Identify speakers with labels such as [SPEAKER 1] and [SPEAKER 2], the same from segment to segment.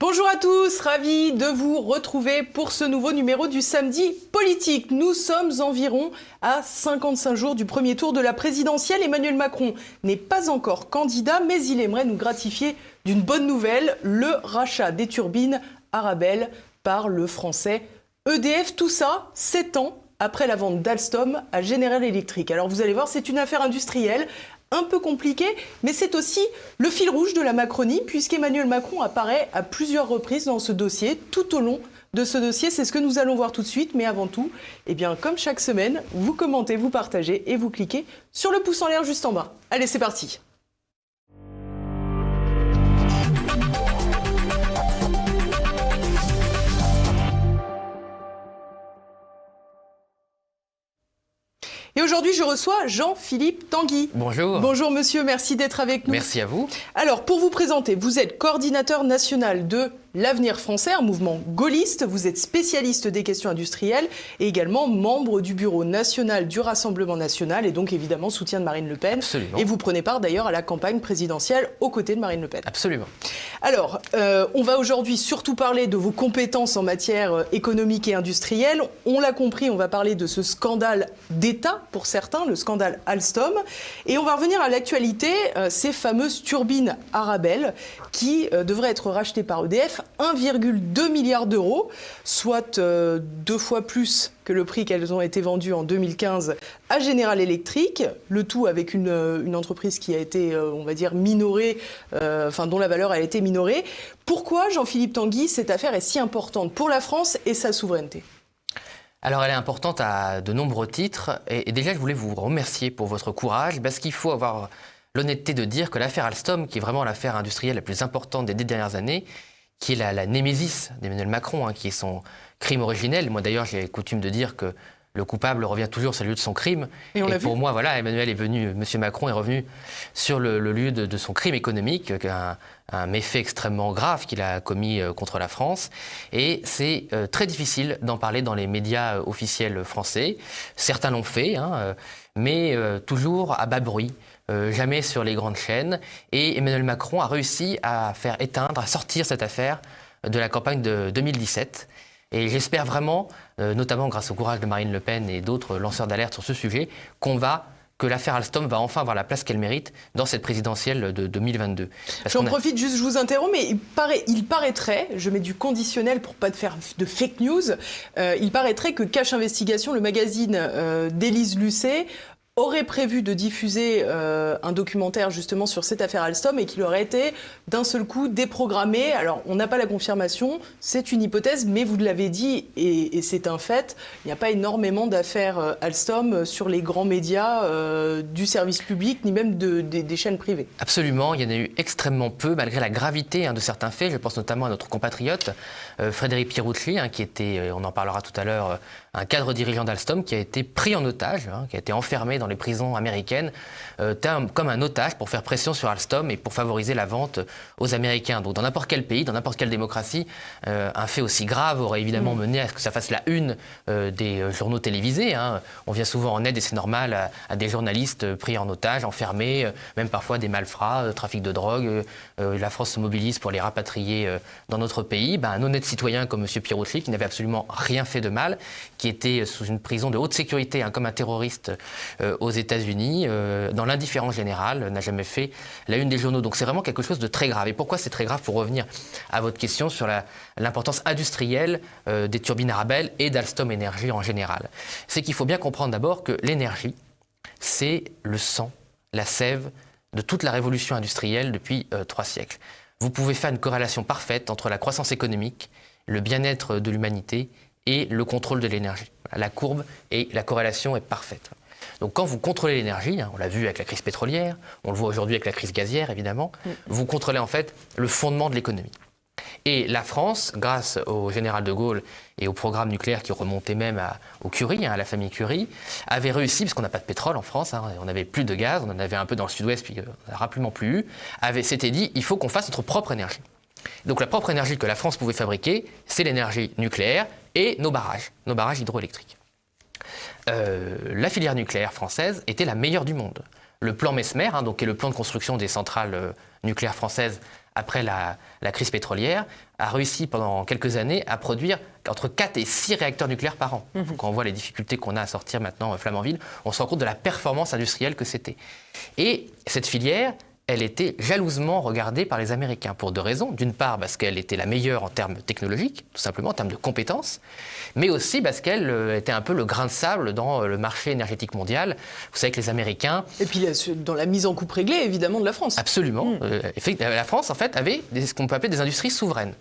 [SPEAKER 1] Bonjour à tous, ravi de vous retrouver pour ce nouveau numéro du Samedi Politique. Nous sommes environ à 55 jours du premier tour de la présidentielle. Emmanuel Macron n'est pas encore candidat, mais il aimerait nous gratifier d'une bonne nouvelle, le rachat des turbines Arabelle par le français EDF. Tout ça, 7 ans après la vente d'Alstom à General Electric. Alors vous allez voir, c'est une affaire industrielle un peu compliqué, mais c'est aussi le fil rouge de la Macronie, puisqu'Emmanuel Macron apparaît à plusieurs reprises dans ce dossier, tout au long de ce dossier. C'est ce que nous allons voir tout de suite, mais avant tout, eh bien, comme chaque semaine, vous commentez, vous partagez et vous cliquez sur le pouce en l'air juste en bas. Allez, c'est parti. Et aujourd'hui, je reçois Jean-Philippe Tanguy.
[SPEAKER 2] Bonjour.
[SPEAKER 1] Bonjour monsieur, merci d'être avec nous.
[SPEAKER 2] Merci à vous.
[SPEAKER 1] Alors, pour vous présenter, vous êtes coordinateur national de l'Avenir français, un mouvement gaulliste. Vous êtes spécialiste des questions industrielles et également membre du bureau national du Rassemblement national et donc évidemment soutien de Marine Le Pen.
[SPEAKER 2] Absolument.
[SPEAKER 1] Et vous prenez part d'ailleurs à la campagne présidentielle aux côtés de Marine Le Pen.
[SPEAKER 2] Absolument.
[SPEAKER 1] Alors, on va aujourd'hui surtout parler de vos compétences en matière économique et industrielle. On l'a compris, on va parler de ce scandale d'État pour certains, le scandale Alstom. Et on va revenir à l'actualité, ces fameuses turbines Arabelle qui devraient être rachetées par EDF, 1,2 milliard d'euros, soit 2 fois plus que le prix qu'elles ont été vendues en 2015 à General Electric, le tout avec une entreprise qui a été, on va dire, minorée, dont la valeur a été minorée. Pourquoi, Jean-Philippe Tanguy, cette affaire est si importante pour la France et sa souveraineté ?
[SPEAKER 2] Alors, elle est importante à de nombreux titres. Et déjà, je voulais vous remercier pour votre courage, parce qu'il faut avoir l'honnêteté de dire que l'affaire Alstom, qui est vraiment l'affaire industrielle la plus importante des 10 dernières années, qui est la némésis d'Emmanuel Macron, qui est son crime originel. Moi, d'ailleurs, j'ai coutume de dire que le coupable revient toujours sur le lieu de son crime. Et pour moi, voilà, Emmanuel est venu, Monsieur Macron est revenu sur le lieu de son crime économique, un méfait extrêmement grave qu'il a commis contre la France. Et c'est très difficile d'en parler dans les médias officiels français. Certains l'ont fait, mais toujours à bas bruit. Jamais sur les grandes chaînes. Et Emmanuel Macron a réussi à faire éteindre, à sortir cette affaire de la campagne de 2017. Et j'espère vraiment, notamment grâce au courage de Marine Le Pen et d'autres lanceurs d'alerte sur ce sujet, que l'affaire Alstom va enfin avoir la place qu'elle mérite dans cette présidentielle de 2022.
[SPEAKER 1] J'en profite juste, je vous interromps, mais il paraîtrait, je mets du conditionnel pour pas faire de fake news, il paraîtrait que Cache Investigation, le magazine d'Élise Lucet, aurait prévu de diffuser un documentaire justement sur cette affaire Alstom et qu'il aurait été d'un seul coup déprogrammé. Alors, on n'a pas la confirmation, c'est une hypothèse, mais vous l'avez dit et c'est un fait, il n'y a pas énormément d'affaires Alstom sur les grands médias du service public, ni même des chaînes privées.
[SPEAKER 2] Absolument, il y en a eu extrêmement peu, malgré la gravité de certains faits. Je pense notamment à notre compatriote Frédéric Pierucci, qui était, on en parlera tout à l'heure, un cadre dirigeant d'Alstom qui a été pris en otage, qui a été enfermé dans les prisons américaines comme un otage pour faire pression sur Alstom et pour favoriser la vente aux Américains. Donc dans n'importe quel pays, dans n'importe quelle démocratie, un fait aussi grave aurait évidemment mené à ce que ça fasse la une des journaux télévisés. On vient souvent en aide, et c'est normal, à des journalistes pris en otage, enfermés, même parfois des malfrats, trafic de drogue. La France se mobilise pour les rapatrier dans notre pays. Un honnête citoyen comme M. Pierucci, qui n'avait absolument rien fait de mal, qui était sous une prison de haute sécurité, comme un terroriste aux États-Unis, dans l'indifférence générale, n'a jamais fait la une des journaux. Donc c'est vraiment quelque chose de très grave. Et pourquoi c'est très grave, pour revenir à votre question sur l'importance industrielle des turbines Arabelle et d'Alstom Énergie en général? C'est qu'il faut bien comprendre d'abord que l'énergie, c'est le sang, la sève de toute la révolution industrielle depuis 3 siècles. Vous pouvez faire une corrélation parfaite entre la croissance économique, le bien-être de l'humanité et le contrôle de l'énergie. La courbe et la corrélation est parfaite. Donc quand vous contrôlez l'énergie, on l'a vu avec la crise pétrolière, on le voit aujourd'hui avec la crise gazière évidemment, vous contrôlez en fait le fondement de l'économie. Et la France, grâce au général de Gaulle et au programme nucléaire qui remontait même au Curie, à la famille Curie, avait réussi, parce qu'on n'a pas de pétrole en France, on n'avait plus de gaz, on en avait un peu dans le sud-ouest, puis on n'a rapidement plus eu, s'était dit, il faut qu'on fasse notre propre énergie. Donc la propre énergie que la France pouvait fabriquer, c'est l'énergie nucléaire et nos barrages hydroélectriques. La filière nucléaire française était la meilleure du monde. Le plan Messmer, donc, qui est le plan de construction des centrales nucléaires françaises après la crise pétrolière, a réussi pendant quelques années à produire entre 4 et 6 réacteurs nucléaires par an. Quand on voit les difficultés qu'on a à sortir maintenant Flamanville, on se rend compte de la performance industrielle que c'était. Et cette filière, elle était jalousement regardée par les Américains pour 2 raisons. D'une part, parce qu'elle était la meilleure en termes technologiques, tout simplement, en termes de compétences, mais aussi parce qu'elle était un peu le grain de sable dans le marché énergétique mondial. Vous savez que les Américains...
[SPEAKER 1] Et puis dans la mise en coupe réglée, évidemment, de la France.
[SPEAKER 2] Absolument. La France, en fait, avait ce qu'on peut appeler des industries souveraines.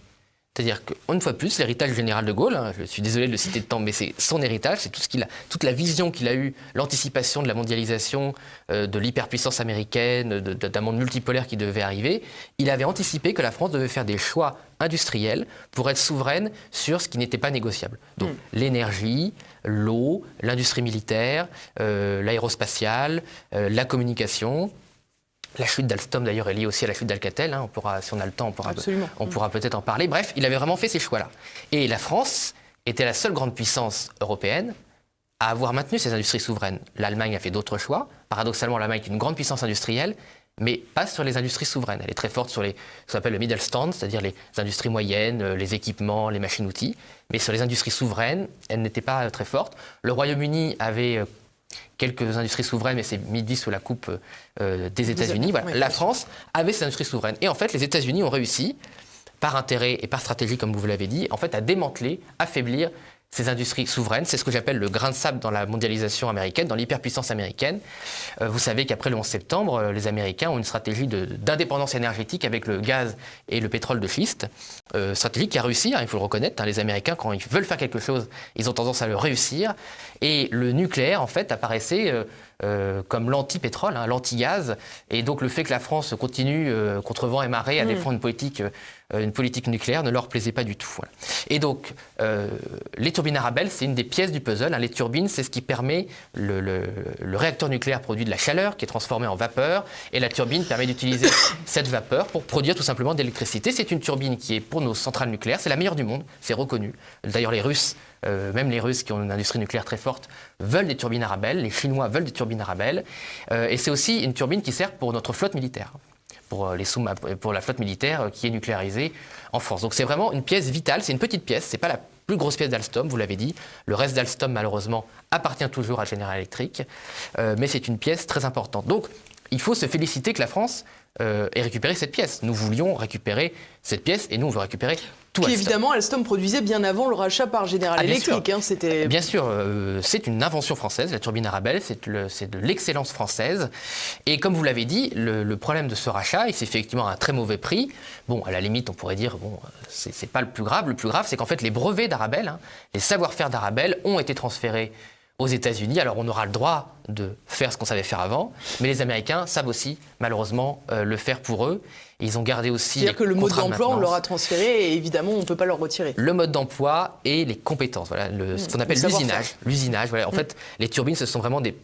[SPEAKER 2] C'est-à-dire qu'une fois de plus, l'héritage du général de Gaulle, je suis désolé de le citer de temps, mais c'est son héritage, c'est toute la vision qu'il a eue, l'anticipation de la mondialisation, de l'hyperpuissance américaine, d'un monde multipolaire qui devait arriver. Il avait anticipé que la France devait faire des choix industriels pour être souveraine sur ce qui n'était pas négociable. Donc l'énergie, l'eau, l'industrie militaire, l'aérospatiale, la communication. La chute d'Alstom, d'ailleurs, est liée aussi à la chute d'Alcatel. Si on a le temps, on pourra peut-être en parler. Bref, il avait vraiment fait ces choix-là. Et la France était la seule grande puissance européenne à avoir maintenu ses industries souveraines. L'Allemagne a fait d'autres choix. Paradoxalement, l'Allemagne est une grande puissance industrielle, mais pas sur les industries souveraines. Elle est très forte sur ce qu'on appelle le Mittelstand, c'est-à-dire les industries moyennes, les équipements, les machines-outils. Mais sur les industries souveraines, elle n'était pas très forte. Le Royaume-Uni avait quelques industries souveraines, mais c'est midi sous la coupe des États-Unis. Voilà. La France avait ses industries souveraines. Et en fait, les États-Unis ont réussi, par intérêt et par stratégie, comme vous l'avez dit, en fait, à démanteler, affaiblir ces industries souveraines. C'est ce que j'appelle le grain de sable dans la mondialisation américaine, dans l'hyperpuissance américaine. Vous savez qu'après le 11 septembre, les Américains ont une stratégie d'indépendance énergétique avec le gaz et le pétrole de schiste. Stratégie qui a réussi, il faut le reconnaître. Les Américains, quand ils veulent faire quelque chose, ils ont tendance à le réussir. Et le nucléaire, en fait, apparaissait comme l'anti-pétrole, l'anti-gaz. Et donc le fait que la France continue, contre vent et marée, à défendre une politique nucléaire ne leur plaisait pas du tout. Voilà. Et donc, les turbines Arabelle, c'est une des pièces du puzzle. Les turbines, c'est ce qui permet... Le réacteur nucléaire produit de la chaleur qui est transformée en vapeur, et la turbine permet d'utiliser cette vapeur pour produire tout simplement de l'électricité. C'est une turbine qui est, pour nos centrales nucléaires, c'est la meilleure du monde, c'est reconnu. D'ailleurs, les Russes, même les Russes qui ont une industrie nucléaire très forte, veulent des turbines Arabelle, les Chinois veulent des turbines Arabelle, et c'est aussi une turbine qui sert pour notre flotte militaire. Pour la flotte militaire qui est nucléarisée en France. Donc c'est vraiment une pièce vitale, c'est une petite pièce, c'est pas la plus grosse pièce d'Alstom, vous l'avez dit. Le reste d'Alstom, malheureusement, appartient toujours à General Electric, mais c'est une pièce très importante. Donc il faut se féliciter que la France ait récupéré cette pièce. Nous voulions récupérer cette pièce et nous, on veut récupérer tout Alstom.
[SPEAKER 1] Évidemment, Alstom produisait bien avant le rachat par General Electric.
[SPEAKER 2] Bien sûr, c'est une invention française, la turbine Arabelle, c'est de l'excellence française. Et comme vous l'avez dit, le problème de ce rachat, il s'est fait effectivement à un très mauvais prix. Bon, à la limite, on pourrait dire, c'est pas le plus grave. Le plus grave, c'est qu'en fait, les brevets d'Arabelle, les savoir-faire d'Arabelle ont été transférés aux États-Unis. Alors on aura le droit de faire ce qu'on savait faire avant, mais les Américains savent aussi, malheureusement, le faire pour eux. Et ils ont gardé aussi...
[SPEAKER 1] C'est-à-dire que le mode d'emploi, on leur a transféré et évidemment, on ne peut pas leur retirer.
[SPEAKER 2] Le mode d'emploi et les compétences, voilà, ce qu'on appelle l'usinage. Voilà. En fait, les turbines, ce sont vraiment des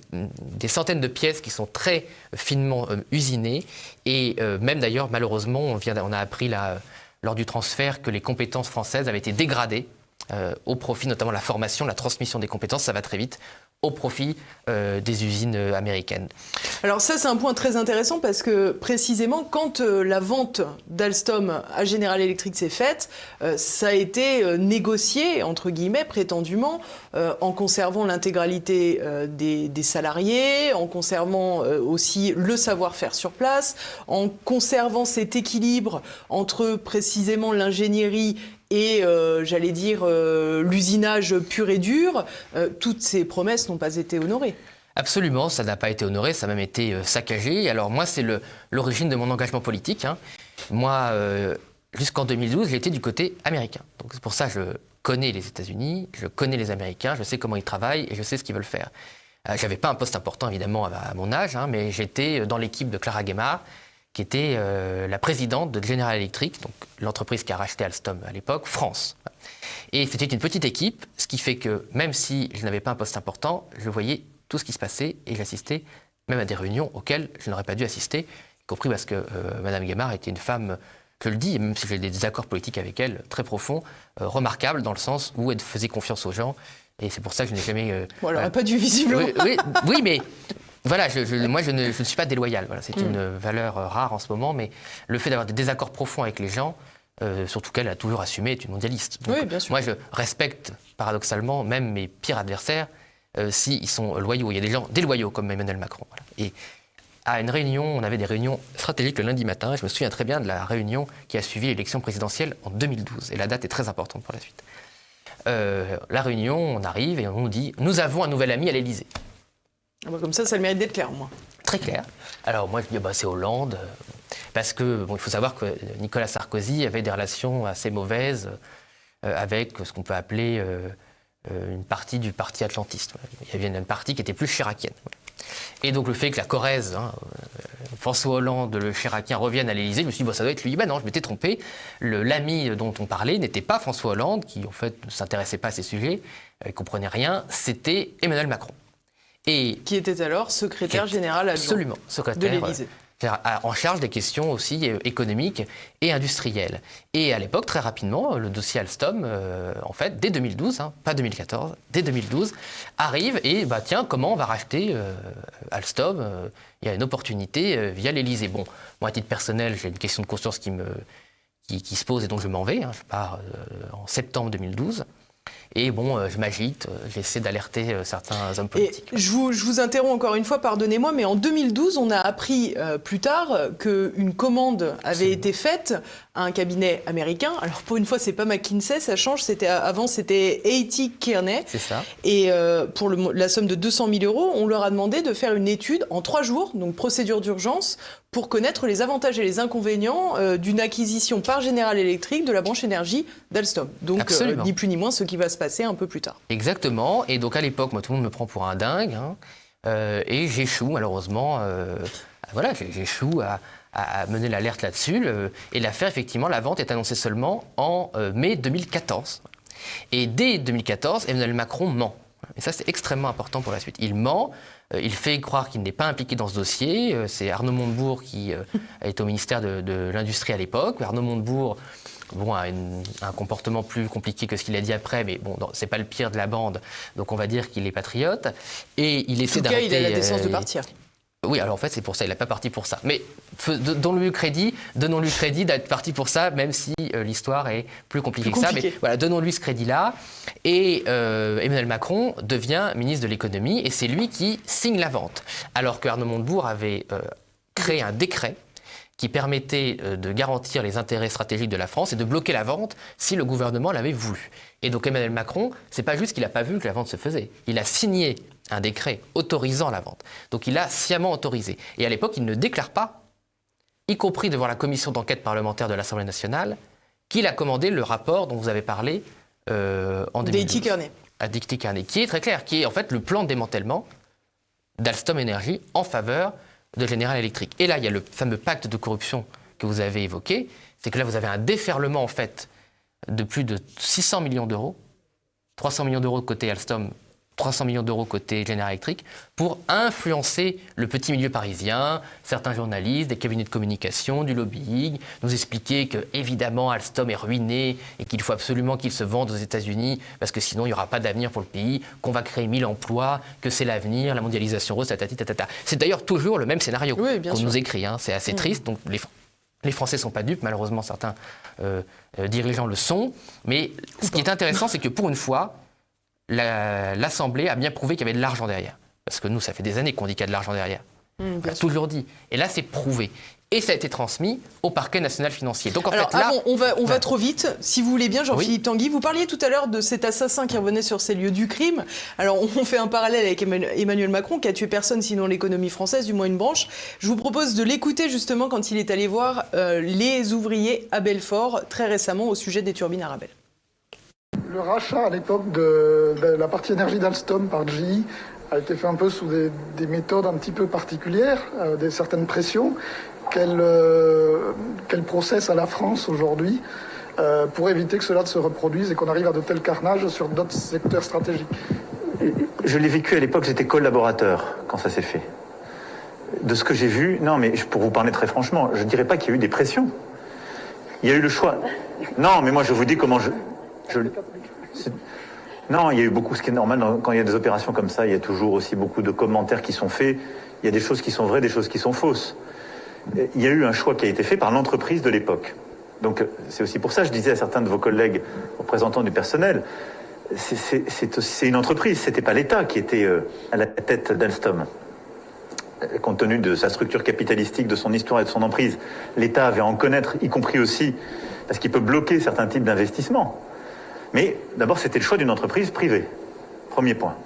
[SPEAKER 2] centaines de pièces qui sont très finement usinées. Et même d'ailleurs, malheureusement, on a appris lors du transfert que les compétences françaises avaient été dégradées au profit, notamment la formation, la transmission des compétences, ça va très vite, au profit des usines américaines.
[SPEAKER 1] Alors ça, c'est un point très intéressant parce que précisément, quand la vente d'Alstom à General Electric s'est faite, ça a été négocié, entre guillemets, prétendument, en conservant l'intégralité des salariés, en conservant aussi le savoir-faire sur place, en conservant cet équilibre entre précisément l'ingénierie et, j'allais dire, l'usinage pur et dur. Toutes ces promesses n'ont pas été honorées.
[SPEAKER 2] Absolument, ça n'a pas été honoré, ça a même été saccagé. Alors moi, c'est l'origine de mon engagement politique. Moi, jusqu'en 2012, j'étais du côté américain. Donc c'est pour ça que je connais les États-Unis, je connais les Américains, je sais comment ils travaillent et je sais ce qu'ils veulent faire. Je n'avais pas un poste important, évidemment, à mon âge, mais j'étais dans l'équipe de Clara Guémard, qui était la présidente de General Electric, donc l'entreprise qui a racheté Alstom à l'époque, France. Et c'était une petite équipe, ce qui fait que même si je n'avais pas un poste important, je voyais tout ce qui se passait et j'assistais même à des réunions auxquelles je n'aurais pas dû assister, y compris parce que Mme Guémard était une femme, je le dis, même si j'ai des désaccords politiques avec elle, très profonds, remarquable dans le sens où elle faisait confiance aux gens. Et c'est pour ça que je n'ai jamais...
[SPEAKER 1] Bon, elle n'aurait pas dû, visiblement.
[SPEAKER 2] Oui, mais... Voilà, moi je ne suis pas déloyal, voilà, c'est une valeur rare en ce moment, mais le fait d'avoir des désaccords profonds avec les gens, surtout qu'elle a toujours assumé, est une mondialiste. Donc,
[SPEAKER 1] oui, bien sûr.
[SPEAKER 2] Moi je respecte paradoxalement même mes pires adversaires s'ils sont loyaux. Il y a des gens déloyaux comme Emmanuel Macron. Voilà. Et à une réunion, on avait des réunions stratégiques le lundi matin, je me souviens très bien de la réunion qui a suivi l'élection présidentielle en 2012, et la date est très importante pour la suite. La réunion, on arrive et on nous dit « Nous avons un nouvel ami à l'Élysée ».
[SPEAKER 1] Comme ça le mérite d'être clair, au moins.
[SPEAKER 2] Très clair. Alors moi, je dis, c'est Hollande, parce que il faut savoir que Nicolas Sarkozy avait des relations assez mauvaises avec ce qu'on peut appeler une partie du parti atlantiste. Il y avait une partie qui était plus chiracienne. Et donc le fait que la Corrèze, François Hollande, le chiracien, reviennent à l'Élysée, je me suis dit, ça doit être lui. Ben non, je m'étais trompé. L'ami dont on parlait n'était pas François Hollande, qui en fait ne s'intéressait pas à ces sujets, ne comprenait rien, c'était Emmanuel Macron.
[SPEAKER 1] Et qui était alors secrétaire général adjoint
[SPEAKER 2] absolument, secrétaire
[SPEAKER 1] de l'Élysée.
[SPEAKER 2] En charge des questions aussi économiques et industrielles. Et à l'époque, très rapidement, le dossier Alstom, en fait, dès 2012, pas 2014, dès 2012, arrive et tiens, comment on va racheter Alstom il y a une opportunité via l'Élysée. Bon, moi, à titre personnel, j'ai une question de conscience qui se pose et donc je m'en vais. Je pars en septembre 2012. Et bon, je m'agite, j'essaie d'alerter certains hommes politiques.
[SPEAKER 1] Et je vous interromps encore une fois, pardonnez-moi, mais en 2012, on a appris plus tard qu'une commande avait été faite à un cabinet américain. Alors pour une fois, c'est pas McKinsey, ça change. Avant, c'était A.T. Kearney.
[SPEAKER 2] C'est ça.
[SPEAKER 1] Et pour la somme de 200 000 €, on leur a demandé de faire une étude en 3 jours, donc procédure d'urgence, pour connaître les avantages et les inconvénients d'une acquisition par General Electric de la branche énergie d'Alstom. Donc ni plus ni moins ce qui va se passer un peu plus tard.
[SPEAKER 2] Exactement. Et donc à l'époque, moi, tout le monde me prend pour un dingue. Et j'échoue malheureusement. J'échoue à mener l'alerte là-dessus. Et l'affaire, effectivement, la vente est annoncée seulement en mai 2014. Et dès 2014, Emmanuel Macron ment. Et ça, c'est extrêmement important pour la suite. Il ment, il fait croire qu'il n'est pas impliqué dans ce dossier. C'est Arnaud Montebourg qui est au ministère de l'Industrie à l'époque. Arnaud Montebourg a un comportement plus compliqué que ce qu'il a dit après, mais bon, c'est pas le pire de la bande, donc on va dire qu'il est patriote. Et il essaie d'arrêter...
[SPEAKER 1] En tout cas, il a la décence de partir.
[SPEAKER 2] Oui, alors en fait, c'est pour ça, il n'est pas parti pour ça. Mais donnons-lui crédit d'être parti pour ça, même si l'histoire est plus compliquée que ça. Mais voilà, donnons-lui ce crédit-là. Et Emmanuel Macron devient ministre de l'économie, et c'est lui qui signe la vente. Alors que Arnaud Montebourg avait créé un décret qui permettait de garantir les intérêts stratégiques de la France et de bloquer la vente si le gouvernement l'avait voulu. Et donc Emmanuel Macron, c'est pas juste qu'il n'a pas vu que la vente se faisait. Il a signé un décret autorisant la vente. Donc il a sciemment autorisé. Et à l'époque, il ne déclare pas, y compris devant la commission d'enquête parlementaire de l'Assemblée nationale, qu'il a commandé le rapport dont vous avez parlé en 2012. A.T. Kearney, qui est très clair, qui est en fait le plan de démantèlement d'Alstom Énergie en faveur de General Electric. Et là, il y a le fameux pacte de corruption que vous avez évoqué. C'est que là, vous avez un déferlement, en fait, de plus de 600 millions d'euros, 300 millions d'euros côté Alstom, 300 millions d'euros côté General Electric, pour influencer le petit milieu parisien, certains journalistes, des cabinets de communication, du lobbying, nous expliquer que, évidemment, Alstom est ruiné et qu'il faut absolument qu'il se vende aux États-Unis parce que sinon, il n'y aura pas d'avenir pour le pays, qu'on va créer 1000 emplois, que c'est l'avenir, la mondialisation rose, tatati, tatata. C'est d'ailleurs toujours le même scénario qu'on nous écrit. C'est assez triste. Donc, les Français ne sont pas dupes, malheureusement, certains dirigeants le sont. Mais ce qui est intéressant, c'est que pour une fois, l'Assemblée a bien prouvé qu'il y avait de l'argent derrière. Parce que nous, ça fait des années qu'on dit qu'il y a de l'argent derrière. On l'a toujours dit. Et là, c'est prouvé. Et ça a été transmis au parquet national financier. Donc en fait, là...
[SPEAKER 1] on va trop vite. Si vous voulez bien, Jean-Philippe Tanguy, vous parliez tout à l'heure de cet assassin qui revenait sur ces lieux du crime. Alors, on fait un parallèle avec Emmanuel Macron, qui a tué personne, sinon l'économie française, du moins une branche. Je vous propose de l'écouter justement quand il est allé voir les ouvriers à Belfort, très récemment, au sujet des turbines Arabelle.
[SPEAKER 3] Le rachat à l'époque de la partie énergie d'Alstom par GE a été fait un peu sous des méthodes un petit peu particulières, certaines pressions. quel process à la France aujourd'hui pour éviter que cela ne se reproduise et qu'on arrive à de tels carnages sur d'autres secteurs stratégiques.
[SPEAKER 4] Je l'ai vécu à l'époque, j'étais collaborateur quand ça s'est fait. De ce que j'ai vu, non mais pour vous parler très franchement, je ne dirais pas qu'il y a eu des pressions. Il y a eu le choix. Non mais moi je vous dis comment non, il y a eu beaucoup, ce qui est normal, quand il y a des opérations comme ça, il y a toujours aussi beaucoup de commentaires qui sont faits. Il y a des choses qui sont vraies, des choses qui sont fausses. Il y a eu un choix qui a été fait par l'entreprise de l'époque. Donc c'est aussi pour ça que je disais à certains de vos collègues représentants du personnel, c'est une entreprise, c'était pas l'État qui était à la tête d'Alstom. Compte tenu de sa structure capitalistique, de son histoire et de son emprise, l'État avait à en connaître, y compris aussi, parce qu'il peut bloquer certains types d'investissements. Mais d'abord, c'était le choix d'une entreprise privée. Premier point.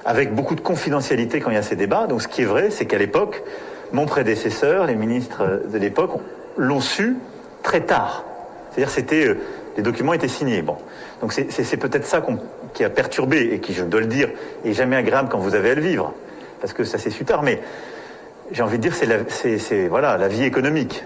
[SPEAKER 4] Avec beaucoup de confidentialité quand il y a ces débats. Donc ce qui est vrai, c'est qu'à l'époque, mon prédécesseur, les ministres de l'époque, l'ont su très tard. C'est-à-dire les documents étaient signés. Bon. Donc c'est peut-être ça qui a perturbé et qui, je dois le dire, est jamais agréable quand vous avez à le vivre. Parce que ça s'est su tard. Mais j'ai envie de dire, c'est la vie économique.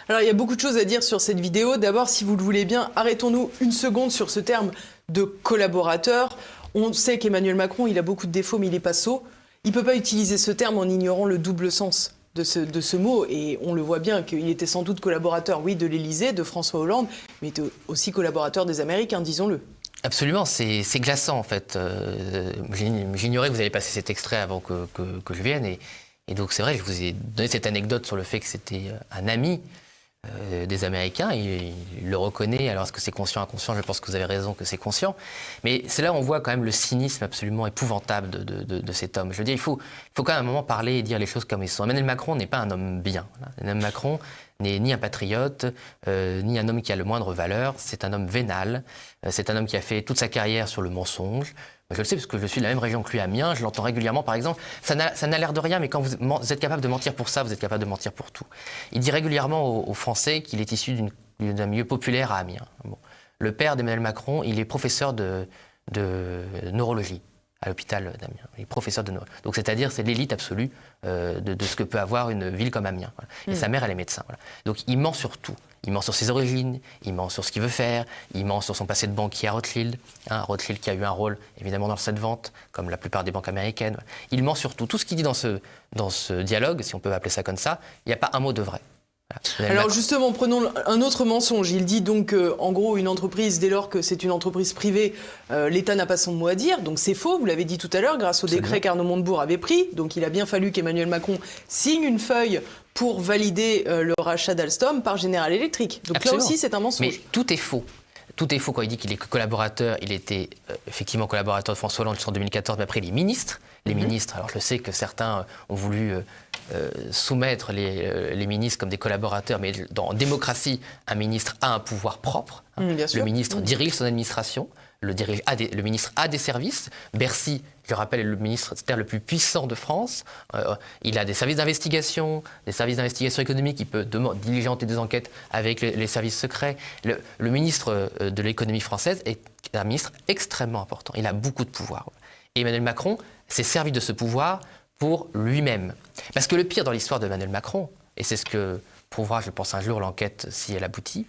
[SPEAKER 1] Alors, il y a beaucoup de choses à dire sur cette vidéo. D'abord, si vous le voulez bien, arrêtons-nous une seconde sur ce terme de collaborateur. On sait qu'Emmanuel Macron, il a beaucoup de défauts, mais il n'est pas sot. Il ne peut pas utiliser ce terme en ignorant le double sens de ce mot. Et on le voit bien qu'il était sans doute collaborateur, oui, de l'Élysée, de François Hollande, mais il était aussi collaborateur des Américains, disons-le.
[SPEAKER 2] Absolument, c'est glaçant en fait. J'ignorais que vous alliez passer cet extrait avant que je vienne. Et donc c'est vrai, je vous ai donné cette anecdote sur le fait que c'était un ami des Américains, il le reconnaît. Alors est-ce que c'est conscient, inconscient? Je pense que vous avez raison que c'est conscient. Mais c'est là où on voit quand même le cynisme absolument épouvantable de cet homme. Je veux dire, il faut quand même à un moment parler et dire les choses comme elles sont. Emmanuel Macron n'est pas un homme bien. Emmanuel Macron n'est ni un patriote, ni un homme qui a le moindre valeur. C'est un homme vénal. C'est un homme qui a fait toute sa carrière sur le mensonge. Je le sais parce que je suis de la même région que lui, Amiens. Je l'entends régulièrement, par exemple. Ça n'a l'air de rien, mais quand vous êtes capable de mentir pour ça, vous êtes capable de mentir pour tout. Il dit régulièrement aux Français qu'il est issu d'un milieu populaire à Amiens. Bon. Le père d'Emmanuel Macron, il est professeur de neurologie à l'hôpital d'Amiens. Il est professeur de neurologie. Donc c'est-à-dire, c'est l'élite absolue de ce que peut avoir une ville comme Amiens. Voilà. Et sa mère, elle est médecin. Voilà. Donc il ment sur tout. Il ment sur ses origines, il ment sur ce qu'il veut faire, il ment sur son passé de banquier à Rothschild. Rothschild qui a eu un rôle, évidemment, dans cette vente, comme la plupart des banques américaines. Il ment sur tout. Tout ce qu'il dit dans ce dialogue, si on peut appeler ça comme ça, il n'y a pas un mot de vrai. Voilà.
[SPEAKER 1] Alors justement, prenons un autre mensonge. Il dit donc en gros, une entreprise, dès lors que c'est une entreprise privée, l'État n'a pas son mot à dire. Donc c'est faux, vous l'avez dit tout à l'heure, grâce au décret qu'Arnaud Montebourg avait pris. Donc il a bien fallu qu'Emmanuel Macron signe une feuille pour valider le rachat d'Alstom par General Electric. Donc Absolument. Là aussi, c'est un mensonge.
[SPEAKER 2] Mais tout est faux. Tout est faux quand il dit qu'il est collaborateur. Il était effectivement collaborateur de François Hollande jusqu'en 2014, mais après les ministres. Les ministres, alors je sais que certains ont voulu soumettre les ministres comme des collaborateurs, mais en démocratie, un ministre a un pouvoir propre. Le ministre dirige son administration, le ministre a des services. Bercy, je rappelle, est le ministère le plus puissant de France. Il a des services d'investigation économique. Il peut diligenter des enquêtes avec les services secrets. Le ministre de l'économie française est un ministre extrêmement important. Il a beaucoup de pouvoir. Et Emmanuel Macron s'est servi de ce pouvoir pour lui-même. Parce que le pire dans l'histoire d'Emmanuel Macron, et c'est ce que prouvera, je pense, un jour l'enquête si elle aboutit,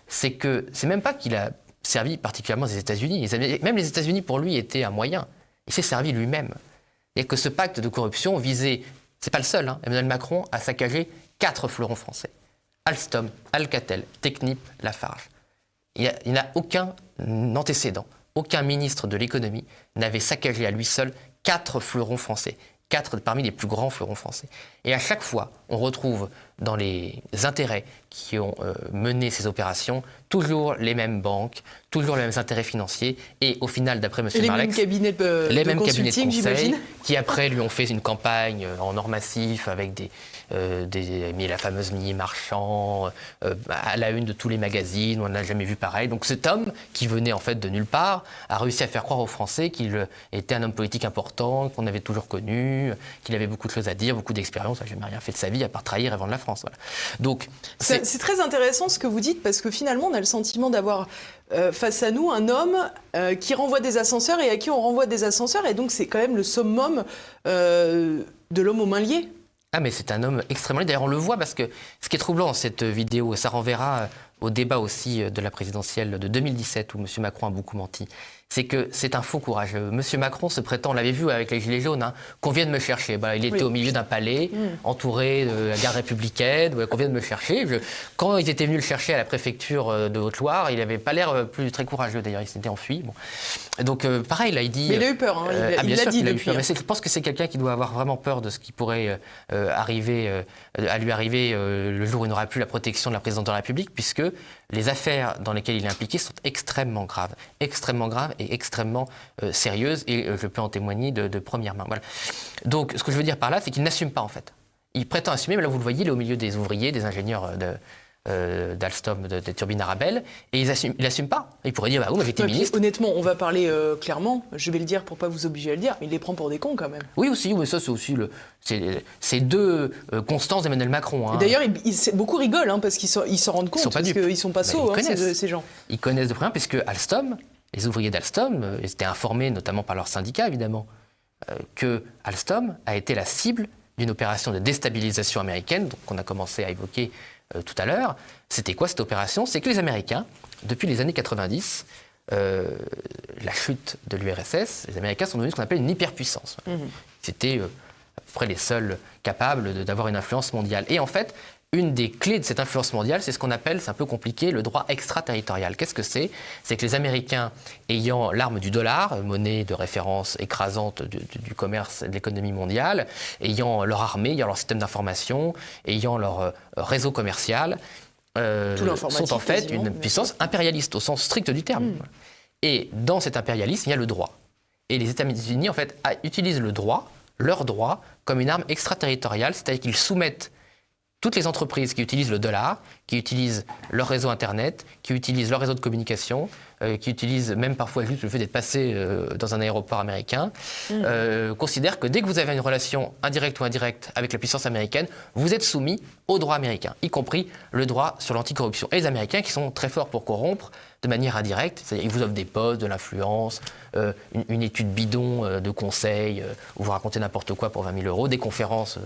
[SPEAKER 2] c'est que c'est même pas qu'il a servi particulièrement les États-Unis. Même les États-Unis, pour lui, étaient un moyen. Il s'est servi lui-même. Et que ce pacte de corruption visait, c'est pas le seul, Emmanuel Macron a saccagé 4 fleurons français. Alstom, Alcatel, Technip, Lafarge. Il n'y a aucun antécédent, aucun ministre de l'économie n'avait saccagé à lui seul 4 fleurons français. 4 parmi les plus grands fleurons français. Et à chaque fois, on retrouve dans les intérêts qui ont mené ces opérations toujours les mêmes banques, toujours les mêmes intérêts financiers. Et au final, d'après M. Marlex,
[SPEAKER 1] les mêmes cabinets de conseil
[SPEAKER 2] qui après lui ont fait une campagne en or massif avec la fameuse Milly Marchand à la une de tous les magazines. On n'a jamais vu pareil. Donc cet homme qui venait en fait de nulle part a réussi à faire croire aux Français qu'il était un homme politique important, qu'on avait toujours connu, qu'il avait beaucoup de choses à dire, beaucoup d'expérience. Il n'a jamais rien fait de sa vie à part trahir et vendre la France. France. Voilà. Donc,
[SPEAKER 1] c'est très intéressant ce que vous dites, parce que finalement, on a le sentiment d'avoir face à nous un homme qui renvoie des ascenseurs et à qui on renvoie des ascenseurs. Et donc, c'est quand même le summum de l'homme aux mains liées.
[SPEAKER 2] Ah, mais c'est un homme extrêmement lié. D'ailleurs, on le voit parce que ce qui est troublant dans cette vidéo, et ça renverra au débat aussi de la présidentielle de 2017 où M. Macron a beaucoup menti, c'est que c'est un faux courage. M. Macron se prétend, on l'avait vu avec les Gilets jaunes, qu'on vienne me chercher. Il était au milieu d'un palais, entouré de la garde républicaine, qu'on vienne me chercher. Quand ils étaient venus le chercher à la préfecture de Haute-Loire, il n'avait pas l'air plus très courageux, d'ailleurs, il s'était enfui. Bon. Donc pareil, là, il dit...
[SPEAKER 1] Mais il a eu peur, il l'a dit depuis.
[SPEAKER 2] Mais je pense que c'est quelqu'un qui doit avoir vraiment peur de ce qui pourrait à lui arriver le jour où il n'aura plus la protection de la présidente de la République, puisque les affaires dans lesquelles il est impliqué sont extrêmement graves et extrêmement sérieuses, et je peux en témoigner de première main. Voilà. Donc, ce que je veux dire par là, c'est qu'il n'assume pas, en fait. Il prétend assumer, mais là, vous le voyez, il est au milieu des ouvriers, des ingénieurs d'Alstom, des turbines Arabelle, et il n'assume pas. Il pourrait dire, moi j'étais ministre.
[SPEAKER 1] Honnêtement, on va parler clairement, je vais le dire pour pas vous obliger à le dire, mais il les prend pour des cons quand même.
[SPEAKER 2] Oui, aussi, mais ça c'est aussi c'est deux constances d'Emmanuel Macron.
[SPEAKER 1] Et d'ailleurs, beaucoup rigolent, parce qu'ils s'en rendent compte, parce qu'ils sont pas sots, ces gens.
[SPEAKER 2] Ils connaissent de près, puisque Alstom, les ouvriers d'Alstom, étaient informés, notamment par leurs syndicats évidemment, que Alstom a été la cible d'une opération de déstabilisation américaine, qu'on a commencé à évoquer tout à l'heure. C'était quoi cette opération? C'est que les Américains, depuis les années 90, la chute de l'URSS, les Américains sont devenus ce qu'on appelle une hyperpuissance. C'était à peu près les seuls capables d'avoir une influence mondiale. Et en fait, une des clés de cette influence mondiale, c'est ce qu'on appelle, c'est un peu compliqué, le droit extraterritorial. Qu'est-ce que c'est? C'est que les Américains, ayant l'arme du dollar, monnaie de référence écrasante du commerce et de l'économie mondiale, ayant leur armée, ayant leur système d'information, ayant leur réseau commercial, sont en fait une puissance impérialiste au sens strict du terme. Et dans cet impérialisme, il y a le droit. Et les États-Unis, en fait, utilisent le droit, leur droit, comme une arme extraterritoriale, c'est-à-dire qu'ils soumettent toutes les entreprises qui utilisent le dollar, qui utilisent leur réseau Internet, qui utilisent leur réseau de communication, qui utilisent même parfois juste le fait d'être passé dans un aéroport américain, considèrent que dès que vous avez une relation indirecte ou indirecte avec la puissance américaine, vous êtes soumis au droit américain, y compris le droit sur l'anticorruption. Et les Américains, qui sont très forts pour corrompre de manière indirecte, c'est-à-dire ils vous offrent des postes, de l'influence, une étude bidon de conseil, où vous racontez n'importe quoi pour 20 000 euros, des conférences,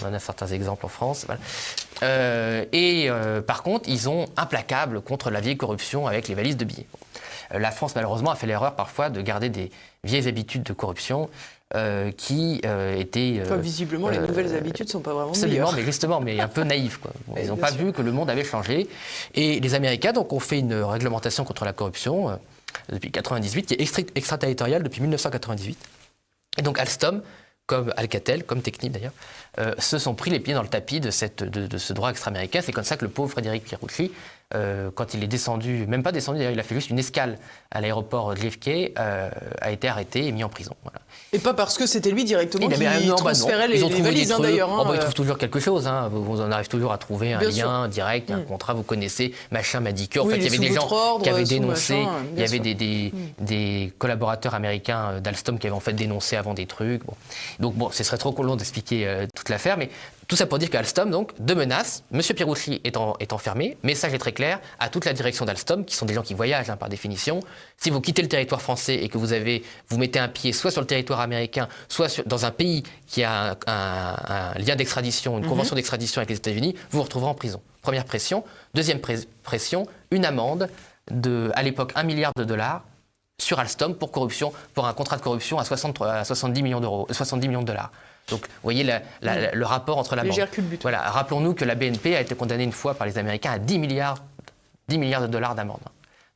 [SPEAKER 2] on en a certains exemples en France. Voilà. Par contre, ils sont implacables contre la vieille corruption avec les valises de billets. La France, malheureusement, a fait l'erreur parfois de garder des vieilles habitudes de corruption qui étaient...
[SPEAKER 1] visiblement, les nouvelles habitudes ne sont pas vraiment
[SPEAKER 2] absolument,
[SPEAKER 1] meilleures.
[SPEAKER 2] Mais justement, mais un peu naïves, quoi. Ils n'ont pas vu que le monde avait changé. Et les Américains donc, ont fait une réglementation contre la corruption depuis 1998, qui est extraterritoriale depuis 1998. Et donc Alstom, comme Alcatel, comme Technip d'ailleurs, se sont pris les pieds dans le tapis de ce droit extra-américain. C'est comme ça que le pauvre Frédéric Pierucci, quand il est descendu, même pas descendu d'ailleurs, il a fait juste une escale à l'aéroport de JFK, a été arrêté et mis en prison. Voilà.
[SPEAKER 1] Et pas parce que c'était lui directement qui transférait
[SPEAKER 2] les
[SPEAKER 1] valises d'ailleurs.
[SPEAKER 2] Ils trouvent toujours quelque chose, vous en arrivez toujours à trouver un lien direct, un contrat, vous connaissez, machin m'a dit que. En fait, il y avait des gens qui avaient dénoncé, il y avait des collaborateurs américains d'Alstom qui avaient en fait dénoncé avant des trucs. Bon. Donc bon, ce serait trop long d'expliquer toute l'affaire, mais tout ça pour dire qu'Alstom, donc, de menaces, M. Pierucci est enfermé, message est très clair à toute la direction d'Alstom, qui sont des gens qui voyagent par définition. Si vous quittez le territoire français et que vous mettez un pied soit sur le territoire américain, soit dans un pays qui a un lien d'extradition, une convention d'extradition avec les États-Unis, vous vous retrouverez en prison. Première pression. Deuxième pression, une amende à l'époque, $1 milliard sur Alstom pour corruption, pour un contrat de corruption à 70 millions d'euros, 70 millions de dollars. Donc, vous voyez le rapport entre la
[SPEAKER 1] légère culbute.
[SPEAKER 2] Voilà, rappelons-nous que la BNP a été condamnée une fois par les Américains à 10 milliards de dollars d'amende.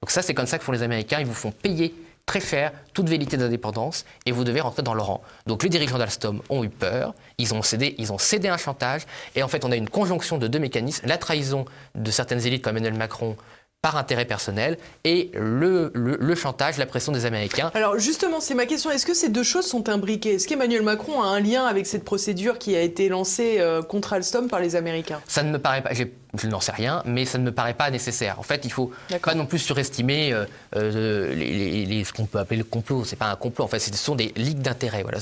[SPEAKER 2] Donc ça, c'est comme ça que font les Américains. Ils vous font payer très cher toute vérité d'indépendance et vous devez rentrer dans le rang. Donc les dirigeants d'Alstom ont eu peur, ils ont cédé un chantage et en fait, on a une conjonction de deux mécanismes, la trahison de certaines élites comme Emmanuel Macron par intérêt personnel, et le chantage, la pression des Américains.
[SPEAKER 1] Alors justement, c'est ma question, est-ce que ces deux choses sont imbriquées? Est-ce qu'Emmanuel Macron a un lien avec cette procédure qui a été lancée contre Alstom par les Américains?
[SPEAKER 2] Ça ne me paraît pas. Je n'en sais rien, mais ça ne me paraît pas nécessaire. En fait, il ne faut pas non plus surestimer ce qu'on peut appeler le complot. Ce n'est pas un complot, en fait, ce sont des ligues d'intérêts. Voilà.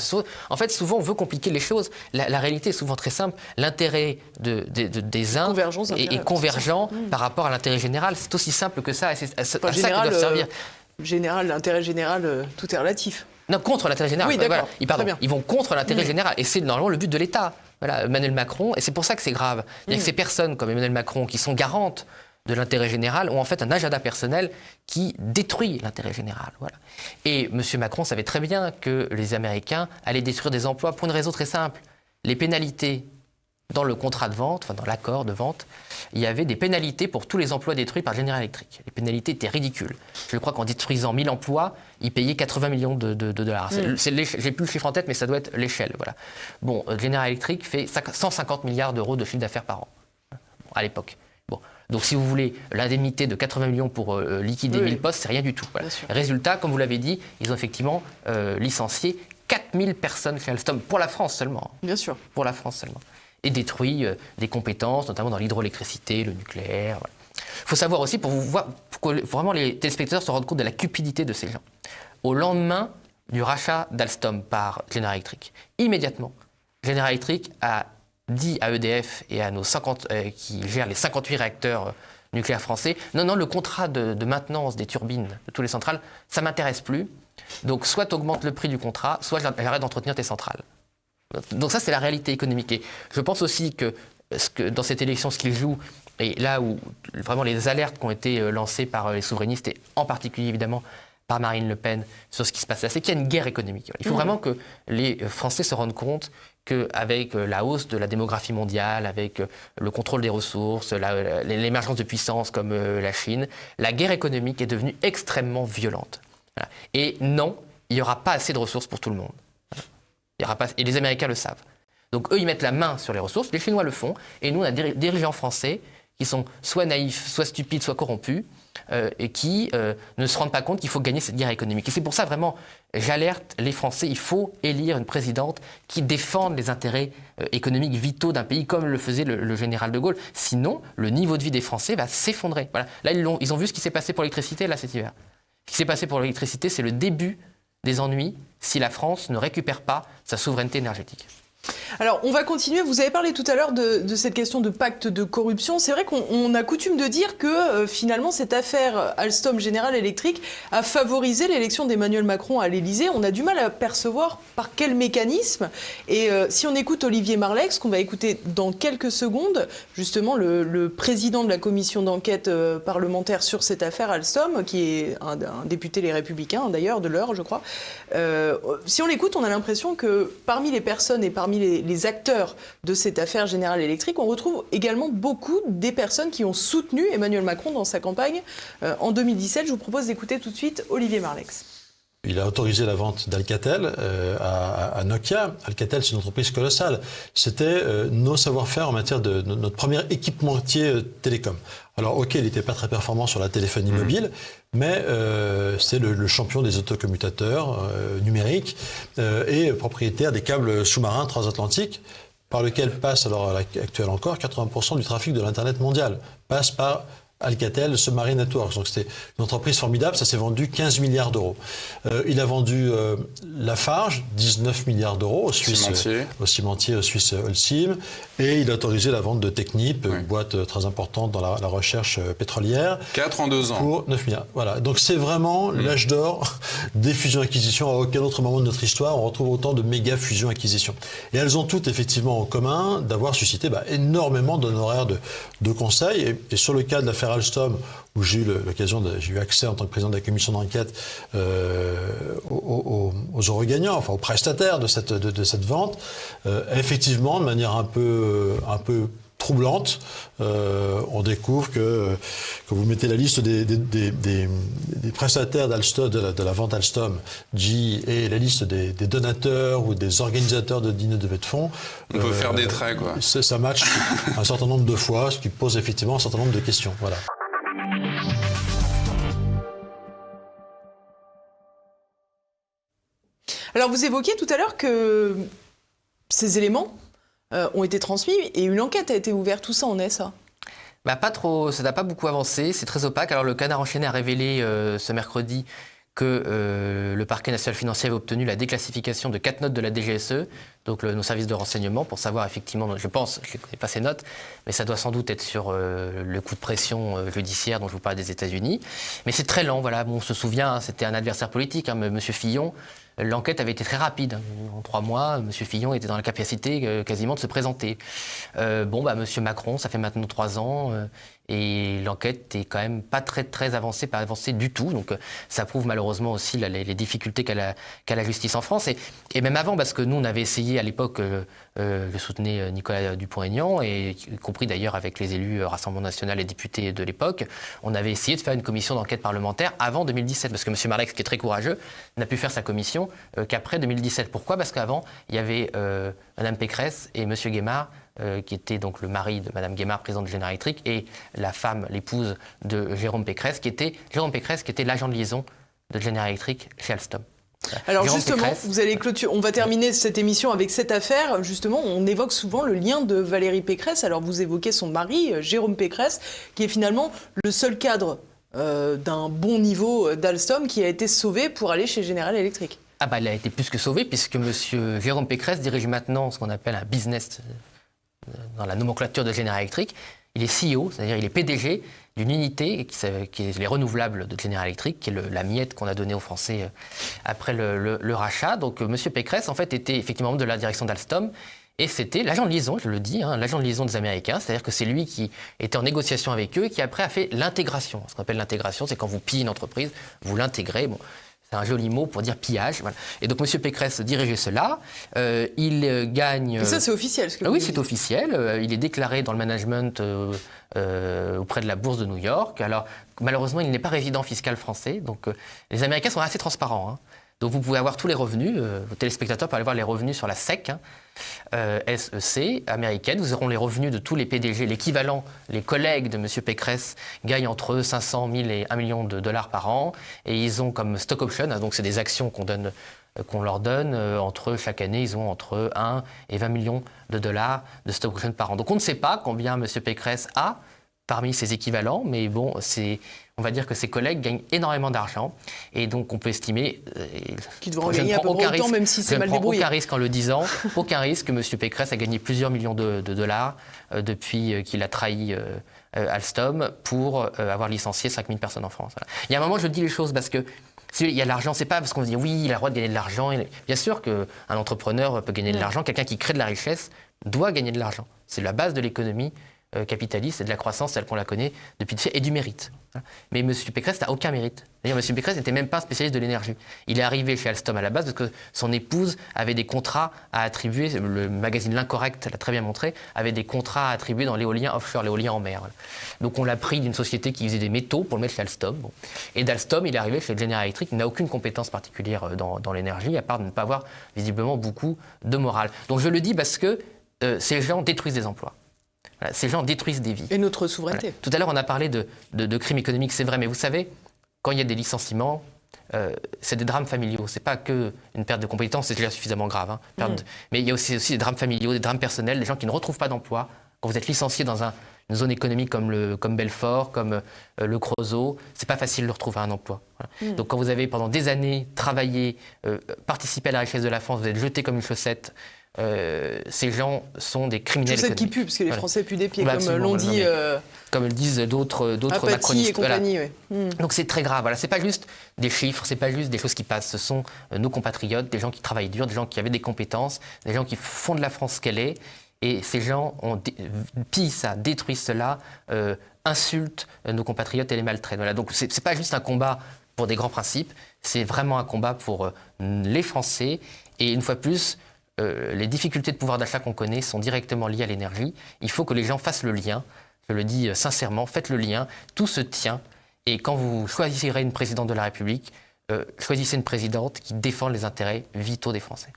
[SPEAKER 2] En fait, souvent, on veut compliquer les choses. La réalité est souvent très simple. L'intérêt des uns est convergent par rapport à l'intérêt général. C'est aussi simple que ça, et c'est à ça qu'ils doivent servir.
[SPEAKER 1] L'intérêt général, tout est relatif.
[SPEAKER 2] Non, contre l'intérêt général.
[SPEAKER 1] Oui, d'accord.
[SPEAKER 2] Voilà. Ils vont contre l'intérêt général, et c'est normalement le but de l'État. Voilà, Emmanuel Macron, et c'est pour ça que c'est grave. Il y a que ces personnes comme Emmanuel Macron qui sont garantes de l'intérêt général ont en fait un agenda personnel qui détruit l'intérêt général. Voilà. Et M. Macron savait très bien que les Américains allaient détruire des emplois pour une raison très simple. Les pénalités dans le contrat de vente, dans l'accord de vente, il y avait des pénalités pour tous les emplois détruits par General Electric. Les pénalités étaient ridicules. Je crois qu'en détruisant 1000 emplois, ils payaient 80 millions de dollars. J'ai plus le chiffre en tête, mais ça doit être l'échelle. Voilà. Bon, General Electric fait 150 milliards d'euros de chiffre d'affaires par an, à l'époque. Bon. Donc, si vous voulez, l'indemnité de 80 millions pour liquider 1000 postes, c'est rien du tout. Voilà. Résultat, comme vous l'avez dit, ils ont effectivement licencié 4000 personnes chez Alstom, pour la France seulement.
[SPEAKER 1] Bien sûr.
[SPEAKER 2] Pour la France seulement. Et détruit des compétences, notamment dans l'hydroélectricité, le nucléaire. Voilà. Il faut savoir aussi, pour que vraiment les téléspectateurs se rendent compte de la cupidité de ces gens. Au lendemain du rachat d'Alstom par General Electric, immédiatement, General Electric a dit à EDF et à nos 50, qui gèrent les 58 réacteurs nucléaires français, non, le contrat de maintenance des turbines de toutes les centrales, ça ne m'intéresse plus. Donc soit tu augmentes le prix du contrat, soit j'arrête d'entretenir tes centrales. Donc ça, c'est la réalité économique. Et je pense aussi que dans cette élection, ce qu'ils jouent, et là où vraiment les alertes qui ont été lancées par les souverainistes, et en particulier évidemment par Marine Le Pen, sur ce qui se passe là, c'est qu'il y a une guerre économique. Il faut vraiment que les Français se rendent compte qu'avec la hausse de la démographie mondiale, avec le contrôle des ressources, l'émergence de puissances comme la Chine, la guerre économique est devenue extrêmement violente. Voilà. Et non, il n'y aura pas assez de ressources pour tout le monde. Et les Américains le savent. Donc eux, ils mettent la main sur les ressources, les Chinois le font, et nous, on a des dirigeants français qui sont soit naïfs, soit stupides, soit corrompus, et qui ne se rendent pas compte qu'il faut gagner cette guerre économique. Et c'est pour ça, vraiment, j'alerte les Français, il faut élire une présidente qui défende les intérêts économiques vitaux d'un pays, comme le faisait le général de Gaulle. Sinon, le niveau de vie des Français va s'effondrer. Voilà. Là, ils ont vu ce qui s'est passé pour l'électricité, là, cet hiver. Ce qui s'est passé pour l'électricité, c'est le début des ennuis si la France ne récupère pas sa souveraineté énergétique.
[SPEAKER 1] Alors, on va continuer. Vous avez parlé tout à l'heure de cette question de pacte de corruption. C'est vrai qu'on a coutume de dire que finalement, cette affaire Alstom General Electric a favorisé l'élection d'Emmanuel Macron à l'Élysée. On a du mal à percevoir par quel mécanisme. Et si on écoute Olivier Marleix, qu'on va écouter dans quelques secondes, justement le président de la commission d'enquête parlementaire sur cette affaire Alstom, qui est un député Les Républicains, d'ailleurs, de l'heure, je crois. Si on l'écoute, on a l'impression que parmi les personnes et parmi les acteurs de cette affaire General Electric, on retrouve également beaucoup des personnes qui ont soutenu Emmanuel Macron dans sa campagne en 2017. Je vous propose d'écouter tout de suite Olivier Marleix.
[SPEAKER 5] Il a autorisé la vente d'Alcatel à Nokia. Alcatel, c'est une entreprise colossale. C'était nos savoir-faire en matière de notre premier équipementier télécom. Alors, ok, il n'était pas très performant sur la téléphonie mobile, mais c'est le champion des autocommutateurs numériques et propriétaire des câbles sous-marins transatlantiques par lequel passe, alors à l'heure actuelle encore, 80% du trafic de l'Internet mondial passe par Alcatel Submarine Networks. Donc c'était une entreprise formidable, ça s'est vendu 15 milliards d'euros. Il a vendu Lafarge, 19 milliards d'euros au cimentier suisse Holcim, et il a autorisé la vente de Technip, une boîte très importante dans la recherche pétrolière.
[SPEAKER 6] 4 en 2 ans.
[SPEAKER 5] Pour 9 milliards. Voilà. Donc c'est vraiment l'âge d'or des fusions-acquisitions. À aucun autre moment de notre histoire, on retrouve autant de méga fusions-acquisitions. Et elles ont toutes effectivement en commun d'avoir suscité énormément d'honoraires de conseils. Et sur le cas de l'affaire Alstom, où j'ai eu accès en tant que président de la commission d'enquête aux heureux gagnants, enfin aux prestataires de cette vente, effectivement, de manière un peu troublante, on découvre que quand vous mettez la liste des prestataires d'Alstom, de la vente Alstom, GE, et la liste des donateurs ou des organisateurs de dîners de levée de fonds,
[SPEAKER 6] on peut faire des traits, quoi.
[SPEAKER 5] Ça match un certain nombre de fois, ce qui pose effectivement un certain nombre de questions. Voilà.
[SPEAKER 1] Alors, vous évoquiez tout à l'heure que ces éléments ont été transmis et une enquête a été ouverte. Tout ça, on est ça.
[SPEAKER 2] Pas trop, ça n'a pas beaucoup avancé, c'est très opaque. Alors le Canard enchaîné a révélé ce mercredi que le parquet national financier avait obtenu la déclassification de 4 notes de la DGSE, donc nos services de renseignement, pour savoir effectivement, je pense, je ne connais pas ces notes, mais ça doit sans doute être sur le coup de pression judiciaire dont je vous parlais des États-Unis. Mais c'est très lent, voilà. Bon, on se souvient, c'était un adversaire politique, M. Fillon. L'enquête avait été très rapide. En 3 mois, M. Fillon était dans la capacité quasiment de se présenter. M. Macron, ça fait maintenant 3 ans, et l'enquête est quand même pas très avancée, pas avancée du tout. Donc ça prouve malheureusement aussi les difficultés qu'a la justice en France. Et même avant, parce que nous, on avait essayé à l'époque, je soutenais Nicolas Dupont-Aignan, et y compris d'ailleurs avec les élus Rassemblement National et députés de l'époque, on avait essayé de faire une commission d'enquête parlementaire avant 2017, parce que M. Marleix, qui est très courageux, n'a pu faire sa commission qu'après 2017. Pourquoi ? Parce qu'avant, il y avait Mme Pécresse et M. Guémard, qui était donc le mari de Mme Guémard, présidente de General Electric, et la femme, l'épouse de Jérôme Pécresse, qui était l'agent de liaison de General Electric chez Alstom.
[SPEAKER 1] Alors
[SPEAKER 2] Jérôme
[SPEAKER 1] justement,
[SPEAKER 2] Pécresse.
[SPEAKER 1] vous allez on va terminer cette émission avec cette affaire. Justement, on évoque souvent le lien de Valérie Pécresse. Alors vous évoquez son mari, Jérôme Pécresse, qui est finalement le seul cadre d'un bon niveau d'Alstom qui a été sauvé pour aller chez General Electric.
[SPEAKER 2] Il a été plus que sauvé, puisque M. Jérôme Pécresse dirige maintenant ce qu'on appelle un business dans la nomenclature de General Electric. Il est CEO, c'est-à-dire il est PDG d'une unité qui est les renouvelables de General Electric, qui est la miette qu'on a donnée aux Français après le rachat. Donc M. Pécresse, en fait, était effectivement membre de la direction d'Alstom, et c'était l'agent de liaison, je le dis, l'agent de liaison des Américains, c'est-à-dire que c'est lui qui était en négociation avec eux, qui après a fait l'intégration. Ce qu'on appelle l'intégration, c'est quand vous pillez une entreprise, vous l'intégrez. Bon, c'est un joli mot pour dire pillage. Voilà. Et donc M. Pécresse dirigeait cela. Il gagne...
[SPEAKER 1] Et ça, c'est officiel, ce que vous
[SPEAKER 2] Oui,
[SPEAKER 1] dites.
[SPEAKER 2] c'est officiel. Il est déclaré dans le management auprès de la bourse de New York. Alors, malheureusement, il n'est pas résident fiscal français. Donc, les Américains sont assez transparents. Donc, vous pouvez avoir tous les revenus. Vos téléspectateurs peuvent aller voir les revenus sur la SEC, SEC américaine. Vous aurez les revenus de tous les PDG, l'équivalent, les collègues de M. Pécresse gagnent entre 500 000 et 1 million de dollars par an. Et ils ont comme stock option, donc c'est des actions qu'on leur donne, chaque année, ils ont entre 1 et 20 millions de dollars de stock option par an. Donc on ne sait pas combien M. Pécresse a parmi ses équivalents, mais bon, on va dire que ses collègues gagnent énormément d'argent, et donc on peut estimer...
[SPEAKER 1] Qu'ils devront gagner à peu près autant, même si c'est mal débrouillé.
[SPEAKER 2] Aucun risque en le disant, aucun risque que M. Pécresse a gagné plusieurs millions de dollars depuis qu'il a trahi Alstom pour avoir licencié 5000 personnes en France. Voilà. Il y a un moment, je dis les choses parce que il y a de l'argent, c'est pas parce qu'on se dit oui, il a le droit de gagner de l'argent. Bien sûr qu'un entrepreneur peut gagner de l'argent, quelqu'un qui crée de la richesse doit gagner de l'argent. C'est la base de l'économie capitaliste et de la croissance telle qu'on la connaît depuis et du mérite. Mais M. Pécresse n'a aucun mérite. D'ailleurs, M. Pécresse n'était même pas un spécialiste de l'énergie. Il est arrivé chez Alstom à la base parce que son épouse avait des contrats à attribuer, le magazine L'Incorrect l'a très bien montré, avait des contrats à attribuer dans l'éolien offshore, l'éolien en mer. Voilà. Donc on l'a pris d'une société qui faisait des métaux pour le mettre chez Alstom. Bon. Et d'Alstom, il est arrivé chez General Electric, il n'a aucune compétence particulière dans l'énergie, à part de ne pas avoir visiblement beaucoup de morale. Donc je le dis parce que ces gens détruisent des emplois. Voilà, ces gens détruisent des vies.
[SPEAKER 1] Et notre souveraineté.
[SPEAKER 2] Voilà. Tout à l'heure, on a parlé de crimes économiques, c'est vrai, mais vous savez, quand il y a des licenciements, c'est des drames familiaux. C'est pas que une perte de compétences, c'est déjà suffisamment grave. Mais il y a aussi des drames familiaux, des drames personnels, des gens qui ne retrouvent pas d'emploi. Quand vous êtes licencié dans une zone économique comme Belfort, comme le Creusot, c'est pas facile de retrouver un emploi. Voilà. Donc quand vous avez pendant des années travaillé, participé à la richesse de la France, vous êtes jeté comme une chaussette. Ces gens sont des criminels économiques.
[SPEAKER 1] Qui puent, parce que les Français puent des pieds,
[SPEAKER 2] Bah,
[SPEAKER 1] comme l'ont dit.
[SPEAKER 2] Comme le disent d'autres macronistes.
[SPEAKER 1] Et compagnie,
[SPEAKER 2] voilà. Donc c'est très grave. Voilà. C'est pas juste des chiffres, c'est pas juste des choses qui passent. Ce sont nos compatriotes, des gens qui travaillent dur, des gens qui avaient des compétences, des gens qui font de la France ce qu'elle est. Et ces gens pillent ça, détruisent cela, insultent nos compatriotes et les maltraitent. Voilà. Donc c'est pas juste un combat pour des grands principes, c'est vraiment un combat pour les Français. Et une fois de plus, les difficultés de pouvoir d'achat qu'on connaît sont directement liées à l'énergie. Il faut que les gens fassent le lien. Je le dis sincèrement, faites le lien. Tout se tient. Et quand vous choisirez une présidente de la République, choisissez une présidente qui défend les intérêts vitaux des Français.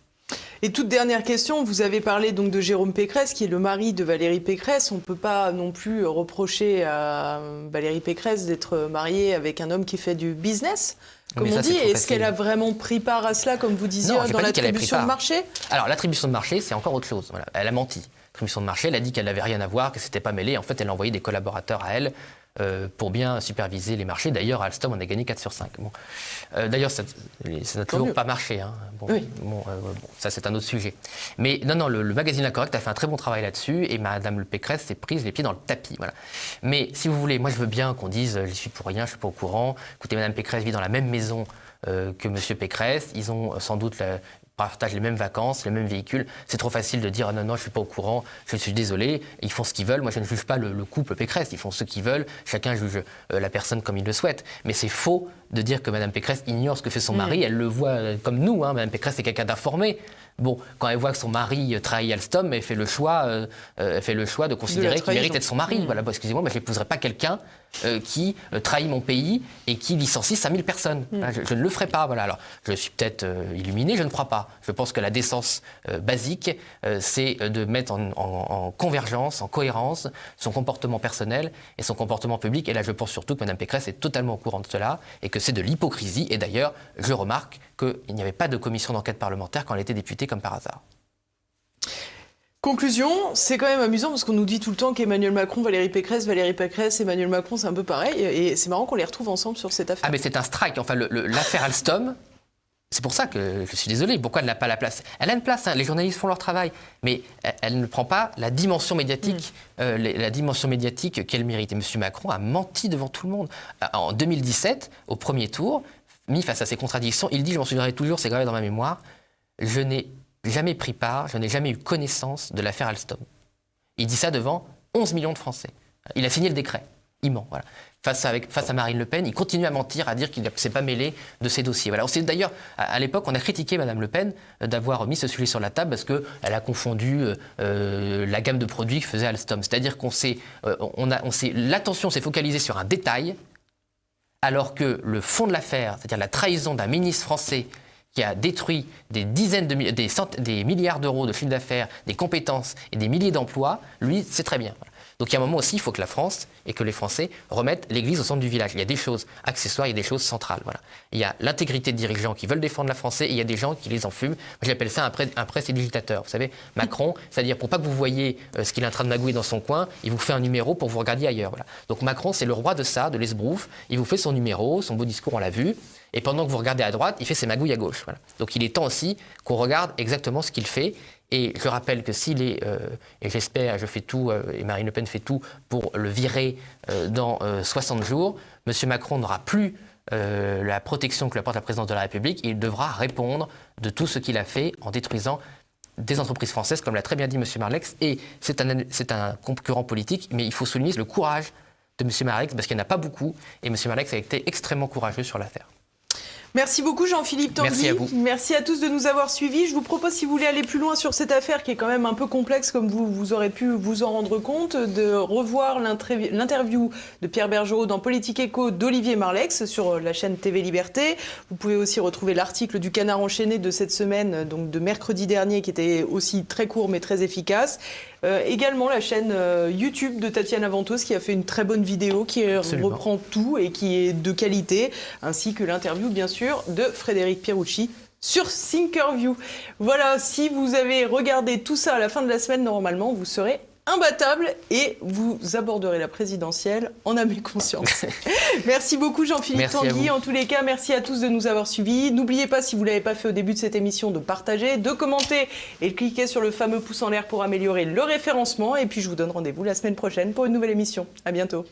[SPEAKER 1] Et toute dernière question, vous avez parlé donc de Jérôme Pécresse, qui est le mari de Valérie Pécresse. On ne peut pas non plus reprocher à Valérie Pécresse d'être mariée avec un homme qui fait du business, comme on dit. Est-ce qu'elle a vraiment pris part à cela, comme vous disiez, dans l'attribution de marché ?
[SPEAKER 2] Alors, l'attribution de marché, c'est encore autre chose. Voilà. Elle a menti. commission de marché. Elle a dit qu'elle n'avait rien à voir, que c'était pas mêlé. En fait, elle a envoyé des collaborateurs à elle pour bien superviser les marchés. D'ailleurs, à Alstom, on a gagné 4 sur 5. Bon. D'ailleurs, ça n'a toujours pas marché. Hein. Ça, c'est un autre sujet. Mais non, le magazine L'Incorrect a fait un très bon travail là-dessus et Madame Le Pécresse s'est prise les pieds dans le tapis. Voilà. Mais si vous voulez, moi, je veux bien qu'on dise « j'y suis pour rien, je ne suis pas au courant ». Écoutez, Madame Pécresse vit dans la même maison que Monsieur Pécresse. Ils ont sans doute partagent les mêmes vacances, les mêmes véhicules. C'est trop facile de dire « non, je ne suis pas au courant, je suis désolé ». Ils font ce qu'ils veulent. Moi, je ne juge pas le couple Pécresse. Ils font ce qu'ils veulent. Chacun juge la personne comme il le souhaite. Mais c'est faux de dire que Mme Pécresse ignore ce que fait son mari. Elle le voit comme nous. Hein. Mme Pécresse est quelqu'un d'informé. Bon, quand elle voit que son mari trahit Alstom, elle fait le choix de considérer qu'il mérite d'être son mari. Voilà, excusez-moi, mais je n'épouserai pas quelqu'un qui trahit mon pays et qui licencie 5000 personnes. Je ne le ferai pas. Voilà. Alors, je suis peut-être illuminé, je ne crois pas. Je pense que la décence basique, c'est de mettre en convergence, en cohérence, son comportement personnel et son comportement public. Et là, je pense surtout que Mme Pécresse est totalement au courant de cela et que c'est de l'hypocrisie. Et d'ailleurs, je remarque qu'il n'y avait pas de commission d'enquête parlementaire quand elle était députée, comme par hasard.
[SPEAKER 1] Conclusion, c'est quand même amusant parce qu'on nous dit tout le temps qu'Emmanuel Macron, Valérie Pécresse, Emmanuel Macron, c'est un peu pareil. Et c'est marrant qu'on les retrouve ensemble sur cette affaire.
[SPEAKER 2] Ah mais c'est un strike. Enfin, l'affaire Alstom, c'est pour ça que je suis désolé. Pourquoi elle n'a pas la place ? Elle a une place, hein, les journalistes font leur travail. Mais elle ne prend pas la dimension médiatique, la dimension médiatique qu'elle mérite. Et M. Macron a menti devant tout le monde. En 2017, au premier tour, mis face à ces contradictions, il dit, je m'en souviendrai toujours, c'est gravé dans ma mémoire, je n'ai jamais pris part, je n'ai jamais eu connaissance de l'affaire Alstom. Il dit ça devant 11 millions de Français. Il a signé le décret. Il ment. Voilà. Face à Marine Le Pen, il continue à mentir, à dire qu'il ne s'est pas mêlé de ces dossiers. Voilà. D'ailleurs, à l'époque, on a critiqué Mme Le Pen d'avoir mis ce sujet sur la table parce qu'elle a confondu la gamme de produits que faisait Alstom. C'est-à-dire l'attention s'est focalisée sur un détail, alors que le fond de l'affaire, c'est-à-dire la trahison d'un ministre français qui a détruit des milliards d'euros de chiffre d'affaires, des compétences et des milliers d'emplois, lui, c'est très bien. Voilà. Donc il y a un moment aussi, il faut que la France et que les Français remettent l'église au centre du village. Il y a des choses accessoires, il y a des choses centrales. Voilà. Il y a l'intégrité de dirigeants qui veulent défendre la France et il y a des gens qui les enfument. Moi, j'appelle ça un prestidigitateur. Vous savez, Macron, c'est-à-dire pour pas que vous voyez ce qu'il est en train de magouiller dans son coin, il vous fait un numéro pour que vous regardiez ailleurs. Voilà. Donc Macron, c'est le roi de ça, de l'esbrouf. Il vous fait son numéro, son beau discours, on l'a vu. Et pendant que vous regardez à droite, il fait ses magouilles à gauche. Voilà. Donc il est temps aussi qu'on regarde exactement ce qu'il fait. Et je rappelle que s'il est, et j'espère, je fais tout, et Marine Le Pen fait tout pour le virer dans 60 jours, M. Macron n'aura plus la protection que lui apporte la présidence de la République. Il devra répondre de tout ce qu'il a fait en détruisant des entreprises françaises, comme l'a très bien dit M. Marlex. Et c'est un concurrent politique, mais il faut souligner le courage de M. Marlex, parce qu'il n'y en a pas beaucoup. Et M. Marlex a été extrêmement courageux sur l'affaire.
[SPEAKER 1] Merci beaucoup Jean-Philippe Tanguy.
[SPEAKER 2] Merci à vous.
[SPEAKER 1] Merci à tous de nous avoir suivis. Je vous propose, si vous voulez aller plus loin sur cette affaire qui est quand même un peu complexe, comme vous aurez pu vous en rendre compte, de revoir l'interview de Pierre Bergerot dans Politique Éco d'Olivier Marlex sur la chaîne TV Liberté. Vous pouvez aussi retrouver l'article du Canard enchaîné de cette semaine, donc de mercredi dernier, qui était aussi très court mais très efficace. Également la chaîne YouTube de Tatiana Ventose qui a fait une très bonne vidéo qui reprend tout et qui est de qualité, ainsi que l'interview bien sûr de Frédéric Pierucci sur Thinkerview. Voilà, si vous avez regardé tout ça à la fin de la semaine, normalement vous serez imbattable et vous aborderez la présidentielle en âme et conscience. Merci beaucoup Jean-Philippe Tanguy. En tous les cas, merci à tous de nous avoir suivis. N'oubliez pas, si vous ne l'avez pas fait au début de cette émission, de partager, de commenter et de cliquer sur le fameux pouce en l'air pour améliorer le référencement. Et puis je vous donne rendez-vous la semaine prochaine pour une nouvelle émission. À bientôt.